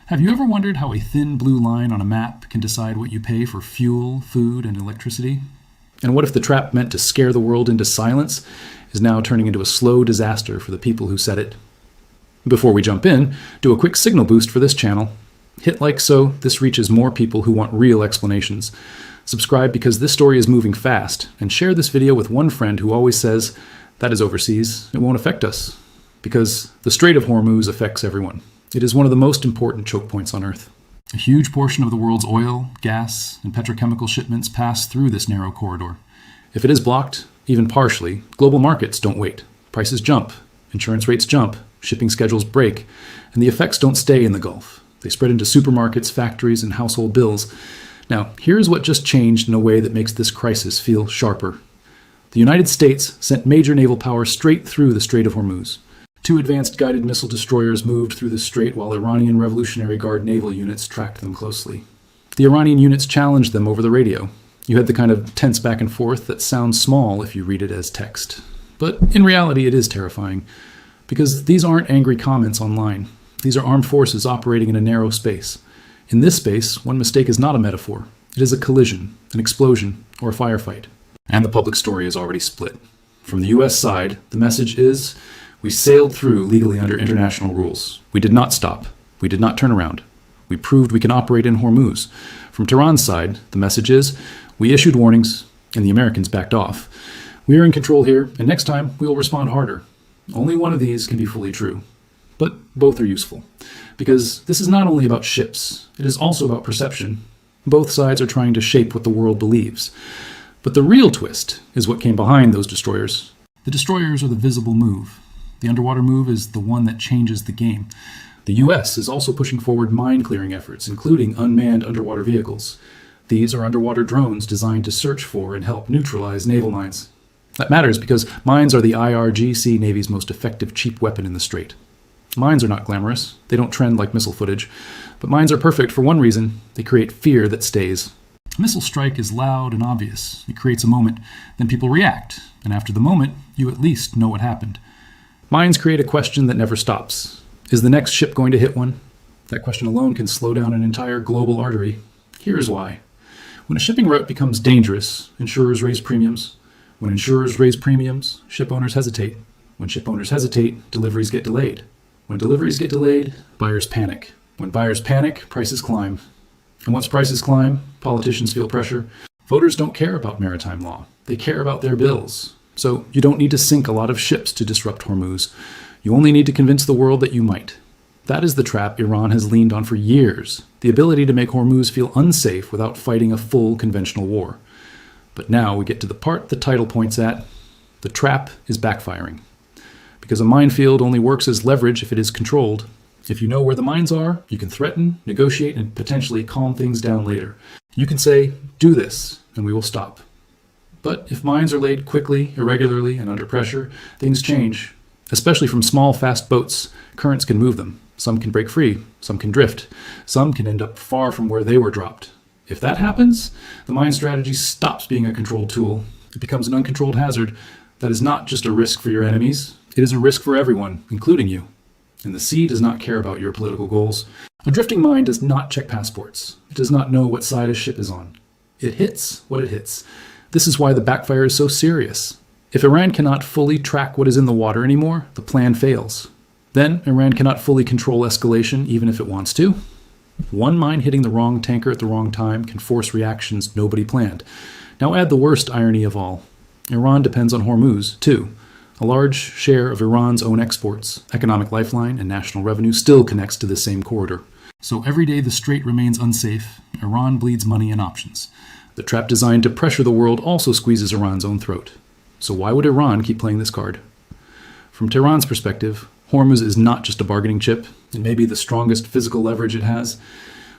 Have you ever wondered how a thin blue line on a map can decide what you pay for fuel, food, and electricity? And what if the trap meant to scare the world into silence is now turning into a slow disaster for the people who set it? Before we jump in, do a quick signal boost for this channel. Hit like so this reaches more people who want real explanations. Subscribe because this story is moving fast, and share this video with one friend who always says, "That is overseas, it won't affect us." Because the Strait of Hormuz affects everyone. It is one of the most important choke points on Earth. A huge portion of the world's oil, gas, and petrochemical shipments pass through this narrow corridor. If it is blocked, even partially, global markets don't wait. Prices jump, insurance rates jump, shipping schedules break, and the effects don't stay in the Gulf. They spread into supermarkets, factories, and household bills. Now, here's what just changed in a way that makes this crisis feel sharper. The United States sent major naval power straight through the Strait of Hormuz. 2 advanced guided missile destroyers moved through the strait while Iranian Revolutionary Guard naval units tracked them closely. The Iranian units challenged them over the radio. You had the kind of tense back and forth that sounds small if you read it as text. But in reality, it is terrifying, because these aren't angry comments online. These are armed forces operating in a narrow space. In this space, one mistake is not a metaphor. It is a collision, an explosion, or a firefight. And the public story is already split. From the US side, the message is, we sailed through legally under international rules. We did not stop. We did not turn around. We proved we can operate in Hormuz. From Tehran's side, the message is, we issued warnings, and the Americans backed off. We are in control here, and next time we will respond harder. Only one of these can be fully true. But both are useful, because this is not only about ships, it is also about perception. Both sides are trying to shape what the world believes. But the real twist is what came behind those destroyers. The destroyers are the visible move. The underwater move is the one that changes the game. The US is also pushing forward mine-clearing efforts, including unmanned underwater vehicles. These are underwater drones designed to search for and help neutralize naval mines. That matters because mines are the IRGC Navy's most effective cheap weapon in the strait. Mines are not glamorous. They don't trend like missile footage. But mines are perfect for one reason. They create fear that stays. A missile strike is loud and obvious. It creates a moment. Then people react. And after the moment, you at least know what happened. Mines create a question that never stops. Is the next ship going to hit one? That question alone can slow down an entire global artery. Here's why. When a shipping route becomes dangerous, insurers raise premiums. When insurers raise premiums, ship owners hesitate. When ship owners hesitate, deliveries get delayed. When deliveries get delayed, buyers panic. When buyers panic, prices climb. And once prices climb, politicians feel pressure. Voters don't care about maritime law. They care about their bills. So you don't need to sink a lot of ships to disrupt Hormuz. You only need to convince the world that you might. That is the trap Iran has leaned on for years, the ability to make Hormuz feel unsafe without fighting a full conventional war. But now we get to the part the title points at. The trap is backfiring. Because a minefield only works as leverage if it is controlled. If you know where the mines are, you can threaten, negotiate, and potentially calm things down later. You can say, do this, and we will stop. But if mines are laid quickly, irregularly, and under pressure, things change. Especially from small, fast boats, currents can move them. Some can break free, some can drift, some can end up far from where they were dropped. If that happens, the mine strategy stops being a controlled tool. It becomes an uncontrolled hazard that is not just a risk for your enemies, it is a risk for everyone, including you. And the sea does not care about your political goals. A drifting mine does not check passports. It does not know what side a ship is on. It hits what it hits. This is why the backfire is so serious. If Iran cannot fully track what is in the water anymore, the plan fails. Then Iran cannot fully control escalation even if it wants to. One mine hitting the wrong tanker at the wrong time can force reactions nobody planned. Now add the worst irony of all. Iran depends on Hormuz, too. A large share of Iran's own exports, economic lifeline, and national revenue still connects to this same corridor. So every day the strait remains unsafe, Iran bleeds money and options. The trap designed to pressure the world also squeezes Iran's own throat. So why would Iran keep playing this card? From Tehran's perspective, Hormuz is not just a bargaining chip. It may be the strongest physical leverage it has.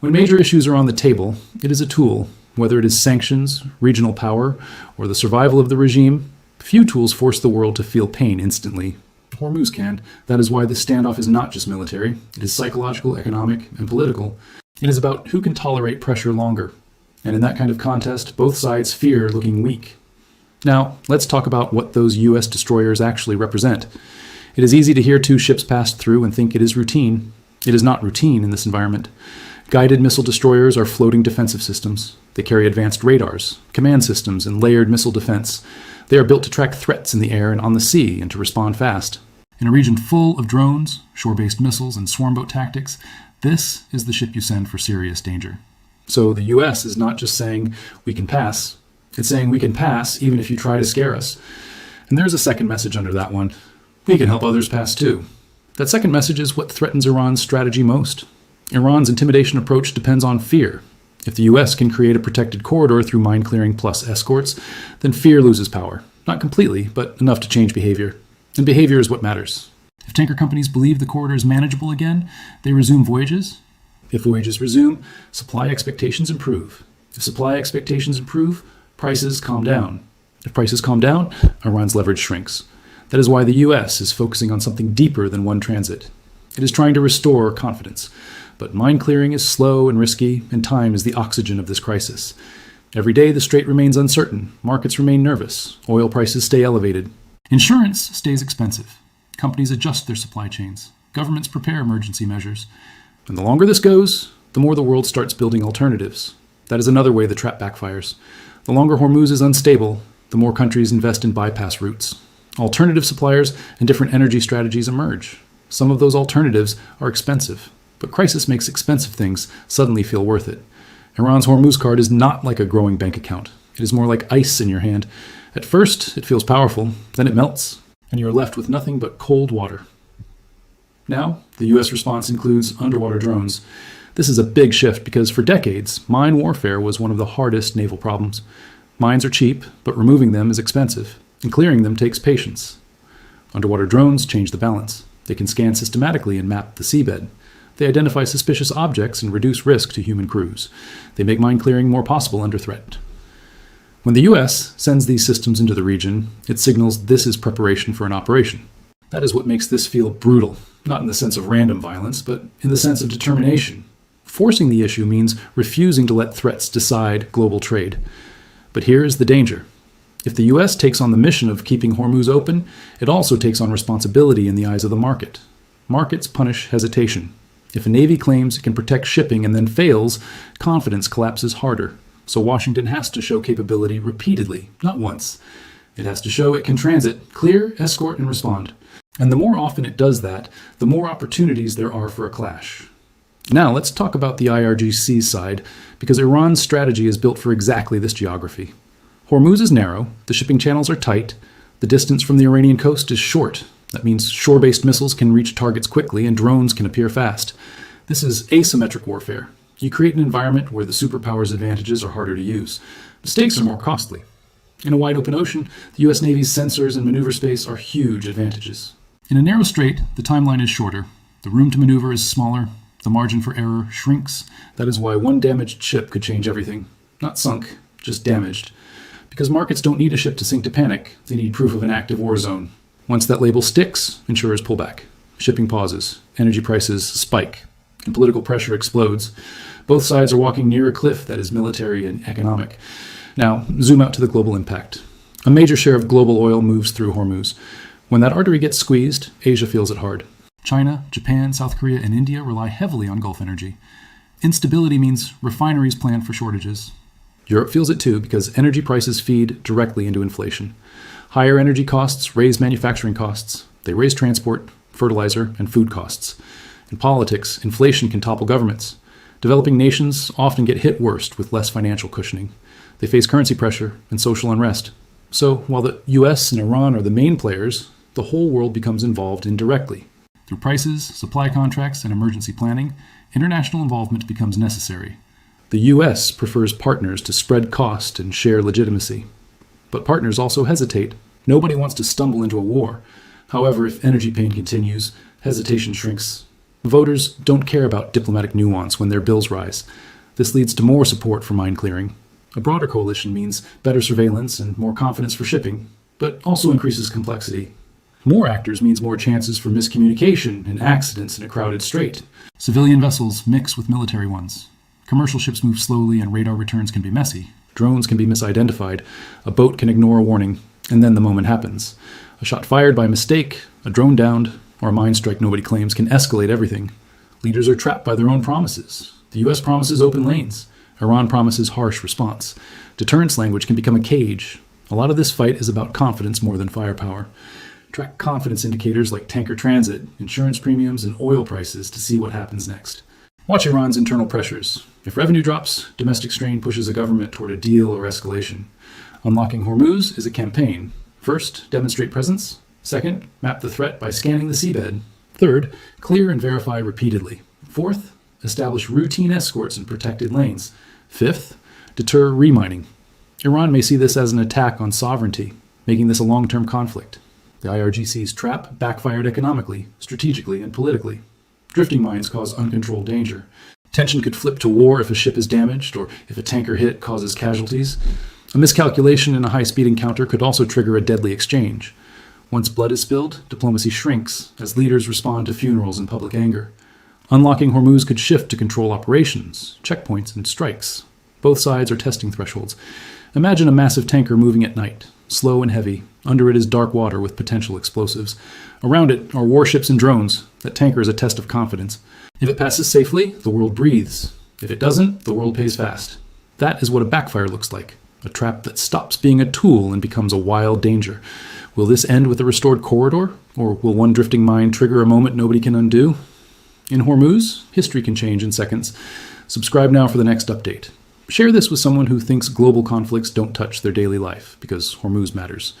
When major issues are on the table, it is a tool. Whether it is sanctions, regional power, or the survival of the regime, few tools force the world to feel pain instantly. Hormuz can. That is why this standoff is not just military. It is psychological, economic, and political. It is about who can tolerate pressure longer. And in that kind of contest, both sides fear looking weak. Now, let's talk about what those US destroyers actually represent. It is easy to hear 2 ships pass through and think it is routine. It is not routine in this environment. Guided missile destroyers are floating defensive systems. They carry advanced radars, command systems, and layered missile defense. They are built to track threats in the air and on the sea and to respond fast. In a region full of drones, shore-based missiles, and swarm boat tactics, this is the ship you send for serious danger. So the U.S. is not just saying, we can pass. It's saying we can pass even if you try to scare us. And there's a second message under that one. We can help others pass too. That second message is what threatens Iran's strategy most. Iran's intimidation approach depends on fear. If the U.S. can create a protected corridor through mine clearing plus escorts, then fear loses power. Not completely, but enough to change behavior. And behavior is what matters. If tanker companies believe the corridor is manageable again, they resume voyages. If voyages resume, supply expectations improve. If supply expectations improve, prices calm down. If prices calm down, Iran's leverage shrinks. That is why the U.S. is focusing on something deeper than one transit. It is trying to restore confidence. But mine clearing is slow and risky, and time is the oxygen of this crisis. Every day the strait remains uncertain, markets remain nervous, oil prices stay elevated. Insurance stays expensive. Companies adjust their supply chains. Governments prepare emergency measures. And the longer this goes, the more the world starts building alternatives. That is another way the trap backfires. The longer Hormuz is unstable, the more countries invest in bypass routes. Alternative suppliers and different energy strategies emerge. Some of those alternatives are expensive, but crisis makes expensive things suddenly feel worth it. Iran's Hormuz card is not like a growing bank account. It is more like ice in your hand. At first, it feels powerful, then it melts, and you are left with nothing but cold water. Now, the U.S. response includes underwater drones. This is a big shift because for decades, mine warfare was one of the hardest naval problems. Mines are cheap, but removing them is expensive, and clearing them takes patience. Underwater drones change the balance. They can scan systematically and map the seabed. They identify suspicious objects and reduce risk to human crews. They make mine clearing more possible under threat. When the U.S. sends these systems into the region, it signals this is preparation for an operation. That is what makes this feel brutal, not in the sense of random violence, but in the sense of determination. Forcing the issue means refusing to let threats decide global trade. But here is the danger. If the U.S. takes on the mission of keeping Hormuz open, it also takes on responsibility in the eyes of the market. Markets punish hesitation. If a navy claims it can protect shipping and then fails, confidence collapses harder. So Washington has to show capability repeatedly, not once. It has to show it can transit, clear, escort, and respond. And the more often it does that, the more opportunities there are for a clash. Now let's talk about the IRGC side, because Iran's strategy is built for exactly this geography. Hormuz is narrow, the shipping channels are tight, the distance from the Iranian coast is short. That means shore-based missiles can reach targets quickly and drones can appear fast. This is asymmetric warfare. You create an environment where the superpower's advantages are harder to use. The stakes are more costly. In a wide open ocean, the U.S. Navy's sensors and maneuver space are huge advantages. In a narrow strait, the timeline is shorter. The room to maneuver is smaller. The margin for error shrinks. That is why one damaged ship could change everything. Not sunk, just damaged. Because markets don't need a ship to sink to panic. They need proof of an active war zone. Once that label sticks, insurers pull back. Shipping pauses. Energy prices spike. And political pressure explodes. Both sides are walking near a cliff that is military and economic. Now, zoom out to the global impact. A major share of global oil moves through Hormuz. When that artery gets squeezed, Asia feels it hard. China, Japan, South Korea, and India rely heavily on Gulf energy. Instability means refineries plan for shortages. Europe feels it too because energy prices feed directly into inflation. Higher energy costs raise manufacturing costs. They raise transport, fertilizer, and food costs. In politics, inflation can topple governments. Developing nations often get hit worst with less financial cushioning. They face currency pressure and social unrest. So, while the US and Iran are the main players, the whole world becomes involved indirectly. Through prices, supply contracts, and emergency planning, international involvement becomes necessary. The US prefers partners to spread cost and share legitimacy. But partners also hesitate. Nobody wants to stumble into a war. However, if energy pain continues, hesitation shrinks. Voters don't care about diplomatic nuance when their bills rise. This leads to more support for mine clearing. A broader coalition means better surveillance and more confidence for shipping, but also increases complexity. More actors means more chances for miscommunication and accidents in a crowded strait. Civilian vessels mix with military ones. Commercial ships move slowly and radar returns can be messy. Drones can be misidentified. A boat can ignore a warning, and then the moment happens. A shot fired by mistake, a drone downed, or a mine strike nobody claims can escalate everything. Leaders are trapped by their own promises. The U.S. promises open lanes. Iran promises harsh response. Deterrence language can become a cage. A lot of this fight is about confidence more than firepower. Track confidence indicators like tanker transit, insurance premiums, and oil prices to see what happens next. Watch Iran's internal pressures. If revenue drops, domestic strain pushes a government toward a deal or escalation. Unlocking Hormuz is a campaign. First, demonstrate presence. Second, map the threat by scanning the seabed. Third, clear and verify repeatedly. Fourth, establish routine escorts in protected lanes. Fifth, deter remining. Iran may see this as an attack on sovereignty, making this a long-term conflict. The IRGC's trap backfired economically, strategically, and politically. Drifting mines cause uncontrolled danger. Tension could flip to war if a ship is damaged, or if a tanker hit causes casualties. A miscalculation in a high-speed encounter could also trigger a deadly exchange. Once blood is spilled, diplomacy shrinks as leaders respond to funerals and public anger. Unlocking Hormuz could shift to control operations, checkpoints, and strikes. Both sides are testing thresholds. Imagine a massive tanker moving at night, slow and heavy. Under it is dark water with potential explosives. Around it are warships and drones. That tanker is a test of confidence. If it passes safely, the world breathes. If it doesn't, the world pays fast. That is what a backfire looks like. A trap that stops being a tool and becomes a wild danger. Will this end with a restored corridor? Or will one drifting mine trigger a moment nobody can undo? In Hormuz, history can change in seconds. Subscribe now for the next update. Share this with someone who thinks global conflicts don't touch their daily life, because Hormuz matters.